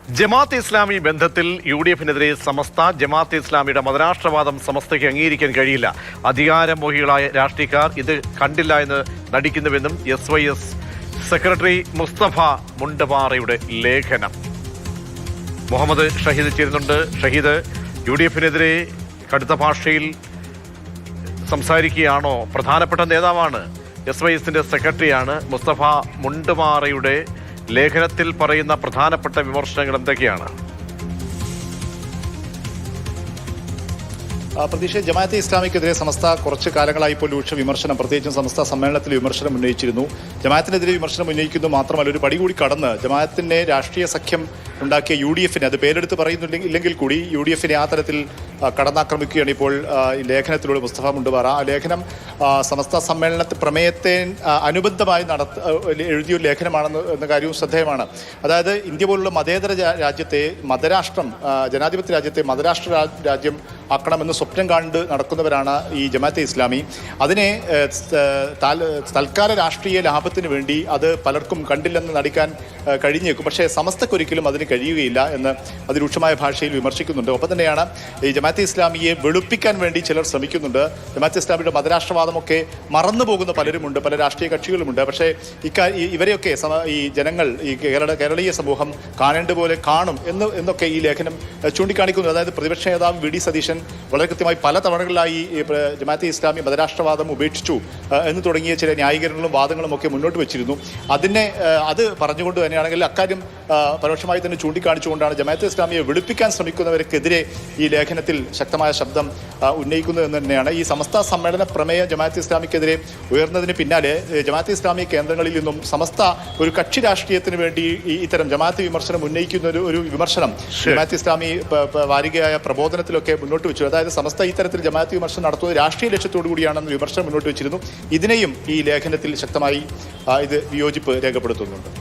ജമാഅത്തെ ഇസ്ലാമി ബന്ധത്തിൽ യു.ഡി.എഫിനെതിരെ സമസ്ത. ജമാഅത്തെ ഇസ്ലാമിയുടെ മതരാഷ്ട്രവാദം സമസ്തയ്ക്ക് അംഗീകരിക്കാൻ കഴിയില്ല. അധികാരമോഹികളായ രാഷ്ട്രീയക്കാർ ഇത് കണ്ടില്ല എന്ന് നടിക്കുന്നുവെന്നും SYS സെക്രട്ടറി മുസ്തഫ മുണ്ടപാറയുടെ ലേഖനം. മുഹമ്മദ് ഷഹീദ് ചേരുന്നുണ്ട്. ഷഹീദ്, യു.ഡി.എഫിനെതിരെ കടുത്ത ഭാഷയിൽ സംസാരിക്കുകയാണോ? പ്രധാനപ്പെട്ട നേതാവാണ്, SYSന്റെ സെക്രട്ടറിയാണ്. മുസ്തഫ മുണ്ടപാറയുടെ ലേഖനത്തിൽ പറയുന്ന പ്രധാനപ്പെട്ട വിമർശനങ്ങൾ എന്തൊക്കെയാണ്? പ്രതീക്ഷ, ജമാഅത്തെ ഇസ്ലാമിക്കെതിരെ സമസ്ത കുറച്ച് കാലങ്ങളായി ഇപ്പോൾ രൂക്ഷ വിമർശനം, പ്രത്യേകിച്ചും സമസ്ത സമ്മേളനത്തിൽ വിമർശനം ഉന്നയിച്ചിരുന്നു. ജമാഅത്തിനെതിരെ വിമർശനം ഉന്നയിക്കുന്നു മാത്രമല്ല, ഒരു പടി കൂടി കടന്ന് ജമാഅത്തിന്റെ രാഷ്ട്രീയ സഖ്യം ഉണ്ടാക്കിയ യു.ഡി.എഫിനെ, അത് പേരെടുത്ത് പറയുന്നില്ലെങ്കിൽ കൂടി യു.ഡി.എഫിനെ ആ തരത്തിൽ കടന്നാക്രമിക്കുകയാണ് ഇപ്പോൾ ഈ ലേഖനത്തിലൂടെ മുസ്തഫ മുണ്ടപാറ. ആ ലേഖനം സമസ്ത സമ്മേളനത്തിൽ പ്രമേയത്തെ അനുബന്ധമായി എഴുതിയൊരു ലേഖനമാണെന്ന് എന്ന കാര്യവും ശ്രദ്ധേയമാണ്. അതായത് ഇന്ത്യ പോലുള്ള മതേതര രാജ്യത്തെ, മതരാഷ്ട്രം, ജനാധിപത്യ രാജ്യത്തെ മതരാഷ്ട്ര രാജ്യം ആക്കണമെന്ന് സ്വപ്നം കണ്ട് നടക്കുന്നവരാണ് ഈ ജമാഅത്തെ ഇസ്ലാമി. അതിനെ തൽക്കാല രാഷ്ട്രീയ ലാഭത്തിന് വേണ്ടി അത് പലർക്കും കണ്ടില്ലെന്ന് നടിക്കാൻ കഴിഞ്ഞേക്കും. പക്ഷേ സമസ്തക്കൊരിക്കലും അതിന് കഴിയുകയില്ല എന്ന് അതിരൂക്ഷമായ ഭാഷയിൽ വിമർശിക്കുന്നുണ്ട്. ഒപ്പം തന്നെയാണ് ഈ ജമാഅത്തെ ഇസ്ലാമിയെ വെളുപ്പിക്കാൻ വേണ്ടി ചിലർ ശ്രമിക്കുന്നുണ്ട്. ജമാഅത്തെ ഇസ്ലാമിയുടെ മതരാഷ്ട്രവാദമൊക്കെ മറന്നു പോകുന്ന പലരുമുണ്ട്, പല രാഷ്ട്രീയ കക്ഷികളുമുണ്ട്. പക്ഷേ ഇവരെയൊക്കെ ഈ ജനങ്ങൾ, ഈ കേരളീയ സമൂഹം കാണേണ്ടതുപോലെ കാണും എന്നൊക്കെ ഈ ലേഖനം ചൂണ്ടിക്കാണിക്കുന്നു. അതായത് പ്രതിപക്ഷ നേതാവ് വി.ഡി. സതീശൻ വളരെ കൃത്യമായി പല തവണകളിലായി ജമാഅത്തെ ഇസ്ലാമി മതരാഷ്ട്രവാദം ഉപേക്ഷിച്ചു എന്ന് തുടങ്ങിയ ചില ന്യായീകരണങ്ങളും വാദങ്ങളും ഒക്കെ മുന്നോട്ട് വെച്ചിരുന്നു. അത് പറഞ്ഞുകൊണ്ട് തന്നെയാണെങ്കിൽ അക്കാര്യം പരോക്ഷമായി തന്നെ ചൂണ്ടിക്കാണിച്ചുകൊണ്ടാണ് ജമാഅത്തെ ഇസ്ലാമിയെ വെളുപ്പിക്കാൻ ശ്രമിക്കുന്നവർക്കെതിരെ ഈ ലേഖനത്തിൽ ശക്തമായ ശബ്ദം ഉന്നയിക്കുന്നത് എന്ന് തന്നെയാണ്. ഈ സമസ്ത സമ്മേളന പ്രമേയം ജമാഅത്തെ ഇസ്ലാമിക്കെതിരെ ഉയർന്നതിന് പിന്നാലെ ജമാഅത്തെ ഇസ്ലാമി കേന്ദ്രങ്ങളിൽ നിന്നും സമസ്ത ഒരു കക്ഷി രാഷ്ട്രീയത്തിന് വേണ്ടി ഇത്തരം ജമാഅത്ത് വിമർശനം ഉന്നയിക്കുന്ന ഒരു വിമർശനം ജമാഅത്തെ ഇസ്ലാമി വാരികയായ പ്രബോധനത്തിലൊക്കെ മുന്നോട്ട് വെച്ചു. അതായത് സമസ്ത ഇത്തരത്തിൽ ജമാഅത്ത് വിമർശനം നടത്തുന്നത് രാഷ്ട്രീയ ലക്ഷ്യത്തോടു കൂടിയാണെന്ന് വിമർശനം മുന്നോട്ട് വെച്ചിരുന്നു. ഇതിനെയും ഈ ലേഖനത്തിൽ ശക്തമായി ഇത് വിയോജിപ്പ് രേഖപ്പെടുത്തുന്നുണ്ട്.